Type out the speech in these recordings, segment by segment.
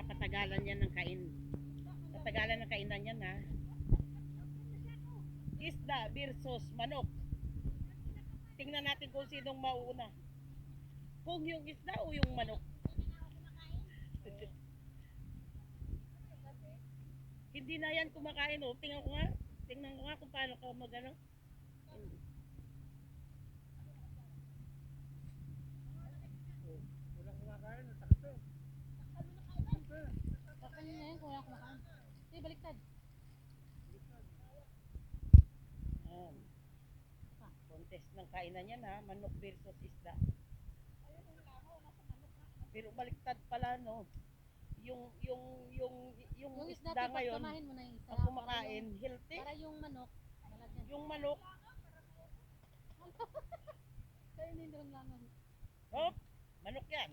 katagalan yan ng kain. Katagalan ng kainan yan ha. Isda versus manok. Tingnan natin kung sinong mauna. Kung yung isda o yung manok. Hindi na yan kumakain oh. Tingnan ko nga. Tingnan ko nga kung paano ka magano. Walang kumakain, sakto. Kakanin na yan kung wala kumakain. Hindi, baliktad. Ayan. Contest ng kainan yan ha. Manok versus isda. Pero baliktad pala no. Yung Yung isda, isda ngayon pagkamahin mo na yung isa. ang kumakain healthy. Para yung manok, malagyan. Yung manok, Kaya hindi rin lang. hop, manok yan.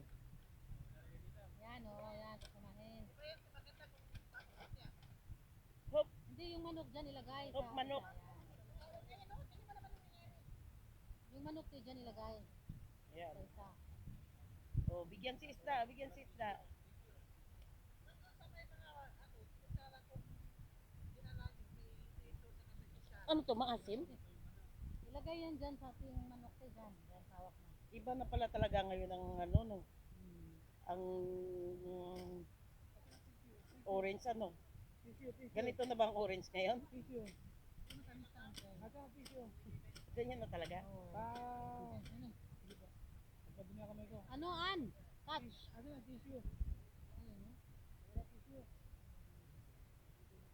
Yan, oo, yan, pagkamahin. Hop, Hindi, yung manok dyan ilagay. hop, sa manok. isa, yan. Yung manok dyan ilagay. Ayan. Sa isa. O, bigyan si isda, bigyan si isda. Ano to, maasim? Ilagay yan dyan sa ating manok dyan. Yan, hawak mo. Iba na pala talaga ngayon ang ano, no? Ang orange ano? Ganito na ba ang orange ngayon? Tissue. Asa tissue? Ganyan na talaga. Ah. Sabi niya kamay ko. Ano, An? Catch. Asa na tissue? Wala tissue.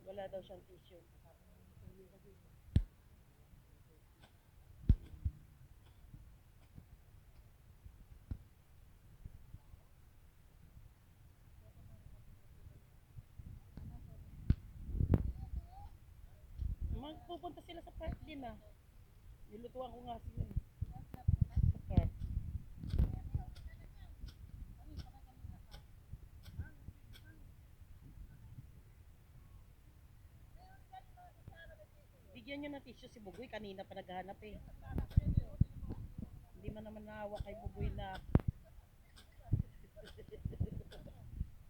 Wala daw siyang tissue. Magpupunta sila sa park din ah. Nilutuan ko nga sila. Sa park. Bigyan nyo ng tissue si Bugoy. Kanina pa naghahanap eh. Hindi man naman naawa kay Bugoy na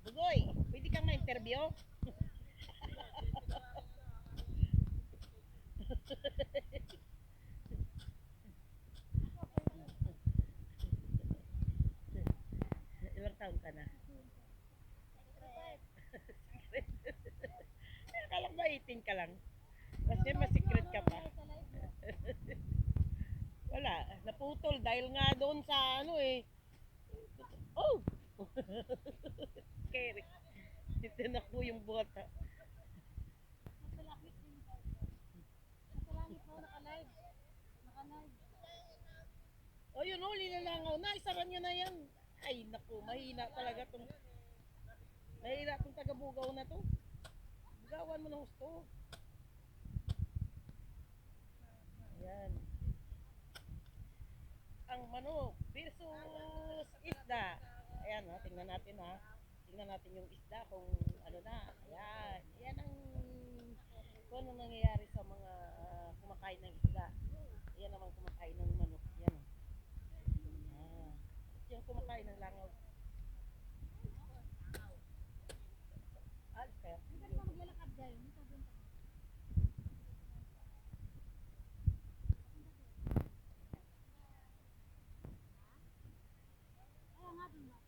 Bugoy, pwede kang ma-interview? Ilang taon ka na? Akala ko ba 18 ka lang? Kasi mas-secret ka pa. Wala, naputol dahil nga doon sa ano eh. Oh! Keri. Tinan ko yung bota. Nasa langit din. Nasa langit mo, naka-live. Naka-live. Oh, yun oh, nilalangaw na. Isaran nyo na yan. Ay, naku, mahina talaga tong taga-bugaw na to. Bugawan mo ng gusto. Ayan. Ang manok versus isda. Ayan ha, tingnan natin ha. Tingnan natin yung isda kung ano na. Ayan. Ayan ang kung ano nangyayari sa mga kumakain ng isda. Ayan naman kumakain ng manok. Ayan o. Yung kumakain ng langaw. Alis kaya? Hindi ka maglalakad dyan. Hindi ka doon. Kaya nga doon ba?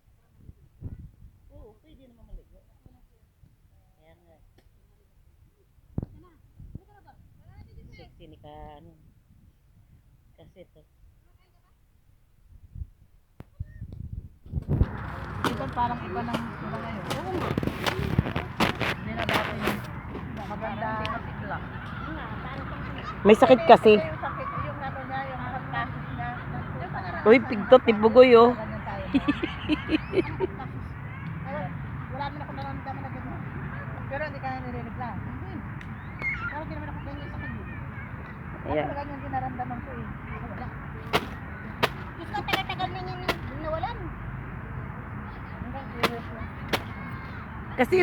Oo, pwede naman maligo. Ayan nga. Yan na. Hindi ka na ba? Sexy ni ka, ano. Kasi to. Dito parang iba ng iba ngayon. Oo nga. Hindi na dati yung maganda. May sakit kasi. Yung sakit, yung ano niya, yung pagkasis niya. Uy, pigtot, tibugoy oh. Ganyan tayo. Wala naman ako nararamdaman na gano'n. Pero hindi ka na nirinig lang. Hindi. Parang hindi naman ako ganyan sa kanya. Ayan. Ako ganyan din naramdaman ko eh. Wala. Diyos ko, tagal-tagal na niya nawalan. Hanggang serious na. Kasi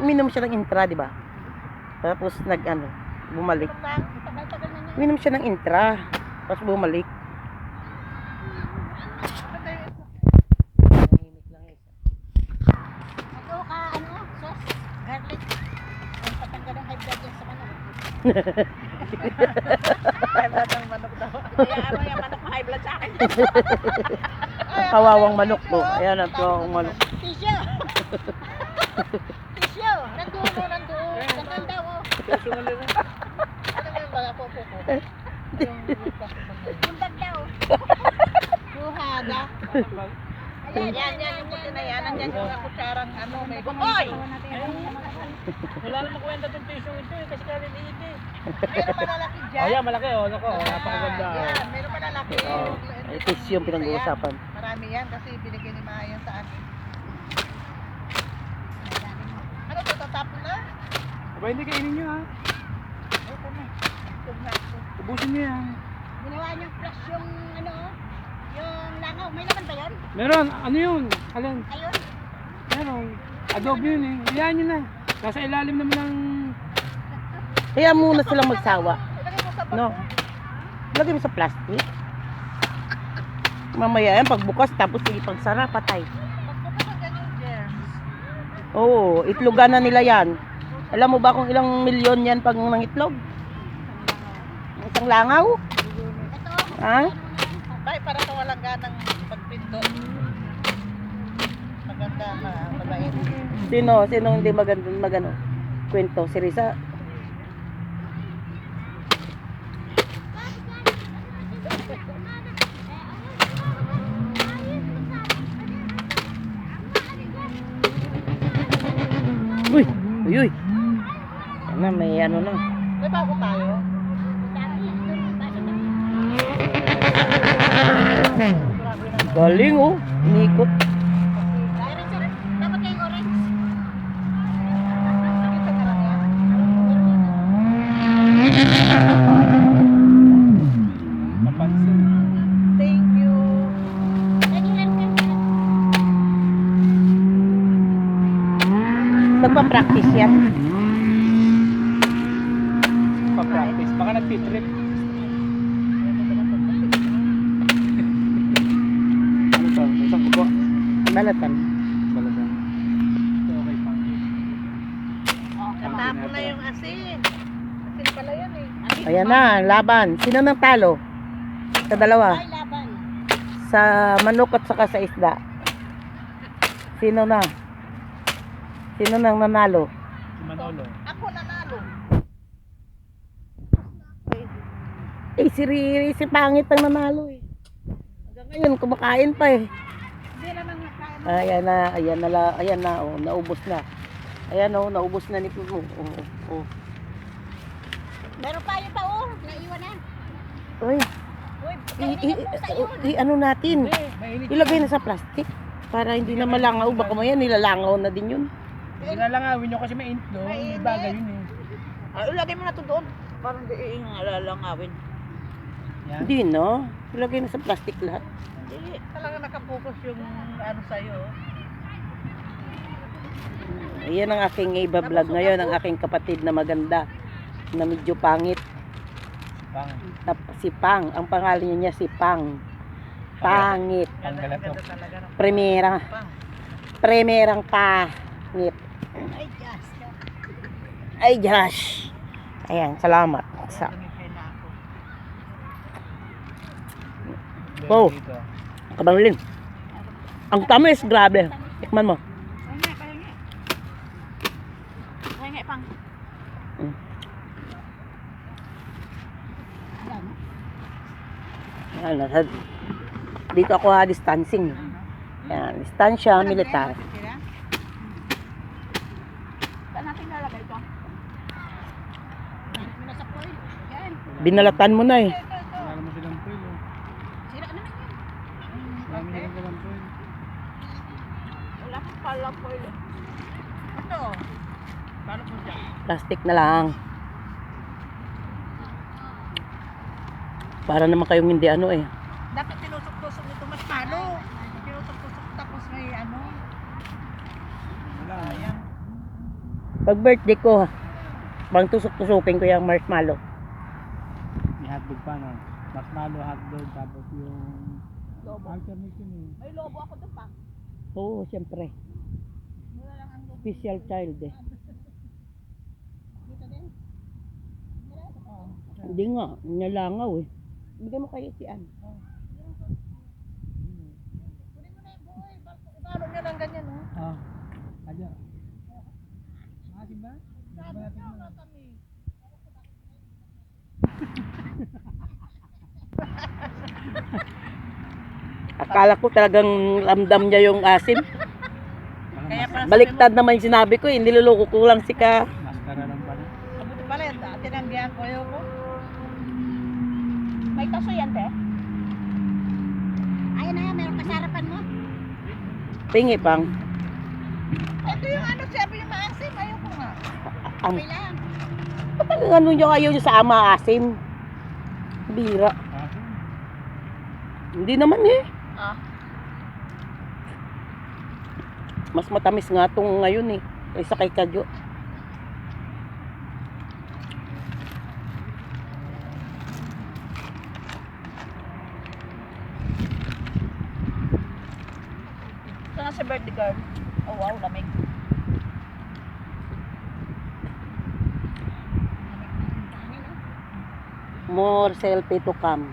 minom siya ng intra, di ba? Tapos nag-ano, bumalik. Tagal-tagal na niya. Minom siya ng intra. Tapos bumalik. Tahimik lang isa. Ito ka, Garlic. Ang patanggal ng high blood yan sa manok. High blood ng manok daw. Kaya ano yung manok na high blood sa akin. Ay, Kawawang manok po. Ayan ang kawawang manok. Tisyo! Tisyo! Nandoon. Nandoon daw. Ano mo yung mga po? Yung bag daw. Buhada. Yan yung puti na yan. Nandiyan yung kutsarang ano. May bukoy! Wala namang kwenta itong tissue ito eh, kasi kaliliit eh. Meron malalaki dyan. Oh, yan, malaki oh. Nako, napakaganda. Yan, meron malalaki. Oh, ito yung pinag-uusapan. Marami yan kasi binigyan ni Maya yan sa akin. Ano to, tatapon na? Aba, hindi kainin nyo ha. Ito na. Tug na ako. Ubusin nyo yan. Ginawa niyang flash yung ano, yung langaw. May laman ba yan? Meron, ano yun? Alin? Ayun. Meron. Adobe yun eh. Hayaan nyo na. Nasa ilalim naman ng... Kaya muna silang magsawa. Ilagay mo sa bag. No. Lagay mo sa plastic. Mamaya yan, pagbukas, tapos ipagsara, patay. Pagbukas ang ganyan germs. Oo, itlogan na nila yan. Alam mo ba kung ilang milyon yan pag nangitlog? Isang langaw? Ito. Ha? Bay, para sa walang ganang pagpinto. Maganda na, mabait. Sino hindi magano? Kwento, si Risa. Uy, uy. Ano, may ano na. May bago tayo. Galing oh, inikot. Dapat kayong orange. Nakita ka lang yan. Napansin. Thank you. Magpa-practice yan. Pa-practice. Baka nagtitrip. Ano to? Isang kubo. Balatan. Balagan. Ito okay pa. Natapon na yung asin. Asin pala yan eh. Ayan na, laban. Sino nang talo? Sa dalawa. Ay, laban. Sa manok at saka sa isda. Sino na? Sino nang nanalo? Si Manolo. Ako nanalo. Eh, si Riri, si Pangit ang nanalo eh. Hanggang ngayon, kumakain pa eh. Hindi naman nakain. Ayan na, oh, naubos na. Ayan oh, naubos na ni Puno. Oh. Meron pa yun pa oh. Naiwan na. Uy, Uy, kainin mo sa yun. ano natin? Mainit. Ilagay na sa plastic. Para hindi na malangaw. Baka maya nilalangaw na din yun. Sinalangawin nyo kasi mainit doon. Hindi bagay yun eh. Ilagay mo na to doon. Parang di lalangawin. Yan. Hindi no. Ilagay na sa plastic lahat. Hindi. Talaga nakapokus yung ano sa'yo. Ayan ang aking iba-vlog ngayon. Ang aking kapatid na maganda. Na medyo pangit. Bang. Si Pang. Ang pangalan niya si Pang. Pangit. Ang galato. Primerang pangit. Ay, Diyos. Ay, Josh. Ayan, salamat. Oh. Dito. Kabanglin. Ang tamis, grabe. Tikman mo. Pahinga, Pang. Ayan, dito ako distancing. Ayan, distansya militar. Saan natin lalagay ito? Muna sa foil. Yan. Binalatan mo na eh. Wala naman silang foil oh. Sira naman yan. Marami silang walang foil. Wala kang pala foil. Ito. Paano po dyan? Plastic na lang. Para naman kayong hindi ano eh. Dapat tinusok-tusok ito mas palo. Tinusok-tusok tapos may ano. Wala. Ayan. Pag birthday ko, bang tusok-tusukin ko yung marshmallow. May hotdog pa no. Marshmallow hotdog tapos yung Lobo. alternate yun eh. May lobo ako doon pa. Oo, siyempre. Wala lang ang lobo. Special child eh. Hindi nga, nalangaw eh. Bigyan mo kay si Ann. Kunin mo na yung buhay. Ibalot nyo lang ganyan, oh. Ah. Aja. Maasim ba? Sabi nyo, matami. Akala ko talagang ramdam niya yung asim. Kaya pala Baliktad naman yung sinabi ko eh. Niloloko ko lang si ka. Maskara lang pala. Mabuti pala yan. Tinanggihan ko yun ko. May kaso yan, te? Ayun na, meron ka sa harapan mo. Pingi pang. Ito yung ano, sabi yung maasim. Ayoko nga. Okay lang. Ba't talagang ano yung ayaw niyo sa ama asim? Bira. Maasim. Hindi naman eh. Ah. Mas matamis nga tong ngayon eh. Kaysa kay Kadyo. Ito nga sa birthday girl. Oh wow, lamig. More selfie to come.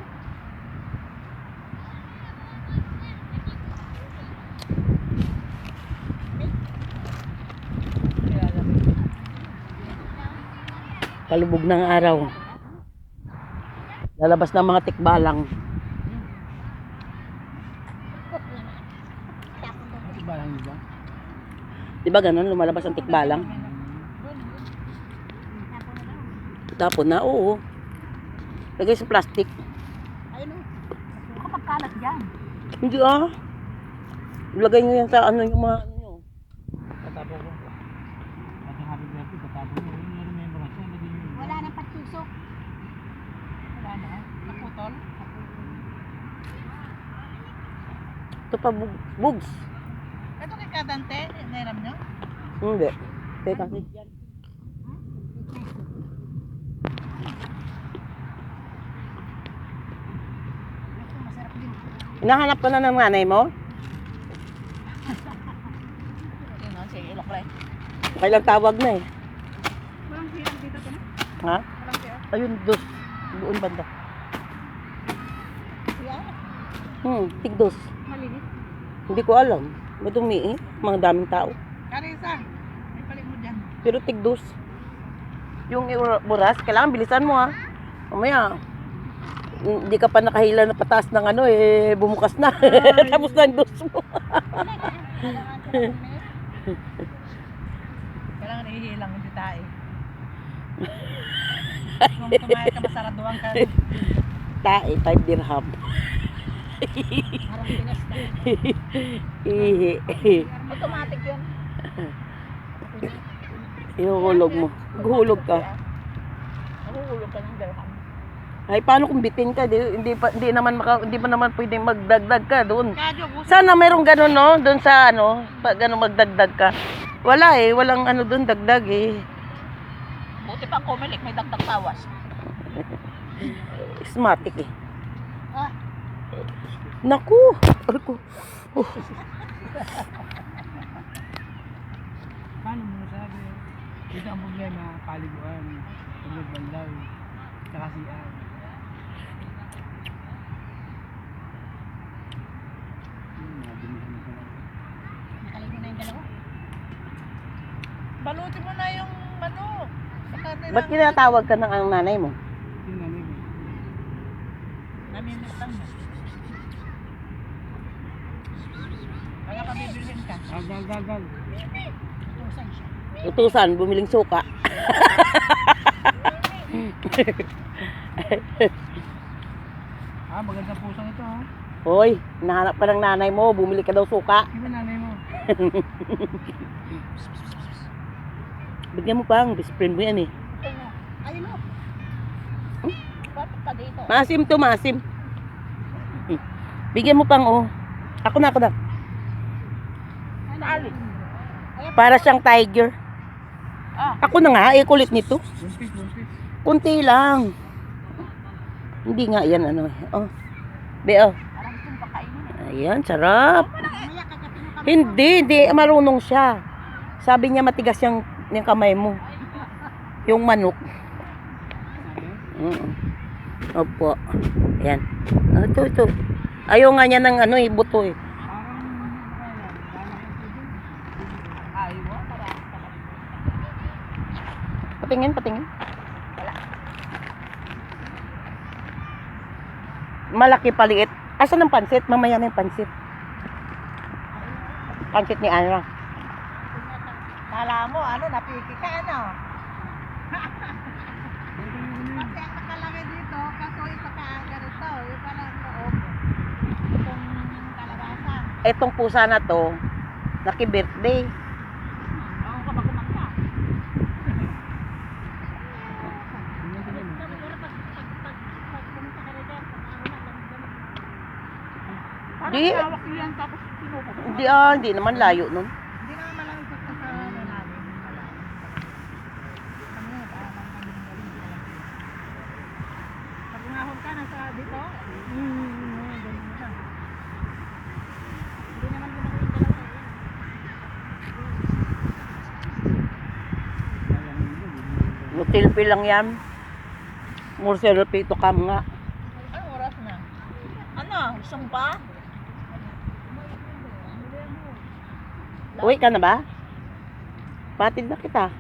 Kaya lamig. Kalubog ng araw. Lalabas ng mga tikbalang. Ito ba lang ba? Di ba ganun? Lumalabas ang tikbalang. Tapon na, oo. Lagay sa plastic. Ayun o. Kapag kalat dyan. Hindi ah. Lagay nyo yan sa ano yung mga ano nyo. Tatapon ko. Pati happy birthday, tatapon ko. Yung remembrance ko, lagyan nyo. Wala nang patusok. Wala na. Naputol. Ito pa bugs. Ito kay Kadante, nairam nyo? Hindi. Teka kasi. Masarap din. Hinahanap ka na ng nanay mo? Yun o, sige, ilokray. Kailang tawag na eh. Walang siyang dito ko na? Ha? Walang siyang. Ayun, doon banda. Yan. Tigdos. Malinis. Hindi ko alam. Madumi eh. Mga daming tao. Karisa, may palit mo dyan. Pero tigdos. Yung buras, kailangan bilisan mo ha. Mamaya, hindi ka pa nakahila na pataas ng ano eh, bumukas na. Tapos na ang dos mo. Kailangan ihilang, hindi tayo. Kung tumayad ka, masaraduan ka. Tae, 5 dirham. Harang pinas na. Ihi. Automatic yun. Ihuhulog mo. Guhulog ka. Nahuhulog ka ng dirham. Ay, paano kung bitin ka? Hindi pa naman pwedeng magdagdag ka doon. Kadyo, gusto. Sana mayroong ganun, no? Doon sa ano, pag ano, magdagdag ka. Wala eh, walang ano doon, dagdag eh. Buti pang kumilik, may dagdag tawas. Ismatic eh. Ah, Naku! Arko. Paano mo nasabi? Ito ang problema, paliguan, pagbandaw, tsaka siya. nakaligo na yung dalawa. Balutin mo na yung ano. Ba't kinatawag ka ng ang nanay mo? Yung nanay ko. Naminit lang mo. Kaya ka bibilhin ka. Agal. Tutusan siya. Utusan, bumiling suka. Magandang pusang ito ha. Hoy, nahanap ka ng nanay mo, bumili ka daw suka. Di ba nanay mo? Bigyan mo pang, best friend mo yan eh. Ito mo. Ayun o. Bakit ka dito? Maasim to, maasim. Bigyan mo pang oh. Ako na. Ali. Para siyang tiger. Ah. Ako na nga, kulit nito. Buntis. Kunti lang. Hindi nga yan ano eh. Oh. Be oh. Parang itong pakainin. Ayan, sarap. Mamaya kagapin mo kami. Hindi, marunong siya. Sabi niya matigas yung kamay mo. Yung manok. Opo. Ayan. Ah, ito. Ayaw nga niya ng ano eh, buto eh. Ayaw, para. Patingin. Malaki paliit. Asan ang pansit? Mamaya na yung pansit. Pansit ni Ana. Kala mo, napiki ka, ano? Kasi ang nakalagay dito, kaso isa ka ganito, yung parang loob. Itong kalabasa. Etong pusa na to, naki-birthday. Ako ka ba kumangka? Di. Hawak yan, tapos pinupo. Hindi naman layo nun. Hindi naman malang sa namin. Pag ngahon ka, nasa dito? Ganun na. Hindi naman ginawa yung dalawa. Mutilpi lang yan. Murselpi ito kam nga. Anong oras na? Ano? Gusto mo pa? Uwi ka na ba? Patid na kita.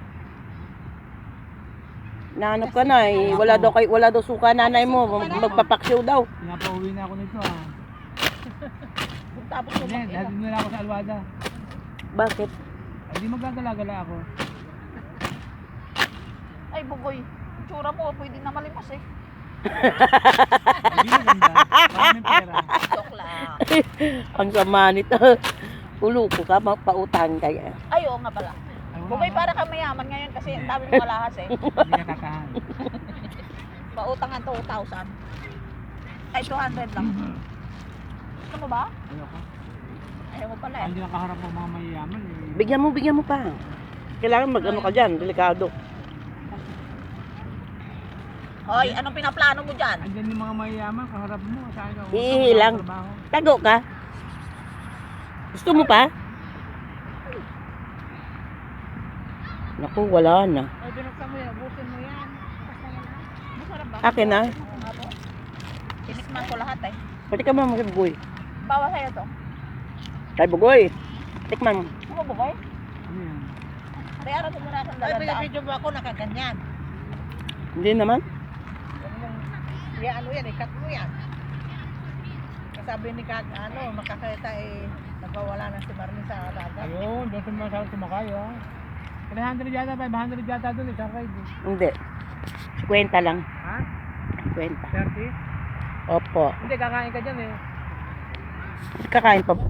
Nahanap ka na eh. Wala daw suka nanay mo. Magpapaksyaw daw. Pinapauwi na ako nito Tapos mo Hindi, dahil nila ako sa Alwada. Bakit? Ay, di magagala-gala ako. Ay, bugoy. Tsura mo, pwede na malimos eh. Hindi maganda. Maraming pera. Joke lang. Ang sama nito. Ulo ko ka, pautang kaya. Ay, oo nga pala. Ay, wala Bugoy, ako. para kang mayaman ngayon kasi ang dami mong alahas eh. Hindi ka kakahan. Pautang ang 2,000. Ay, 200 lang. Gusto mo ba? Ayoko. Ayaw mo pala eh. Hindi nakaharap mo mga mayayaman eh. Bigyan mo pa. Kailangan mag-ano ka dyan, delikado. Hoy, anong pinaplano mo dyan? Andyan yung mga mayayaman, kaharap mo. Saan ka? Hihihi lang. Wala trabaho. Tago ka. Gusto mo pa? Naku, wala na. Ay, binuksan mo yan. Busin mo yan. Bukas na yan ah. Masarap ba? Akin na. Oo nga po. Tinikman ko lahat eh. Pwede ka mga bugoy. Bawa sa'yo to. Kay bugoy. Tikman mo. Ano ba boy? Ano yan? Kaya ko muna akong Ay, daladaan. pinapidyo mo ako nakaganyan. Hindi naman. Ano yan, ikat mo yan. Sabi ni Kag, makakita nagwawala na si Marnie sa dagat. Ayun, doon sa mga sumakay, 300 yata, 500 yata doon, isang ride. Hindi. 50 lang. Ha? 50. 30? Opo. Hindi, kakain ka dyan eh. Kakain pa ba?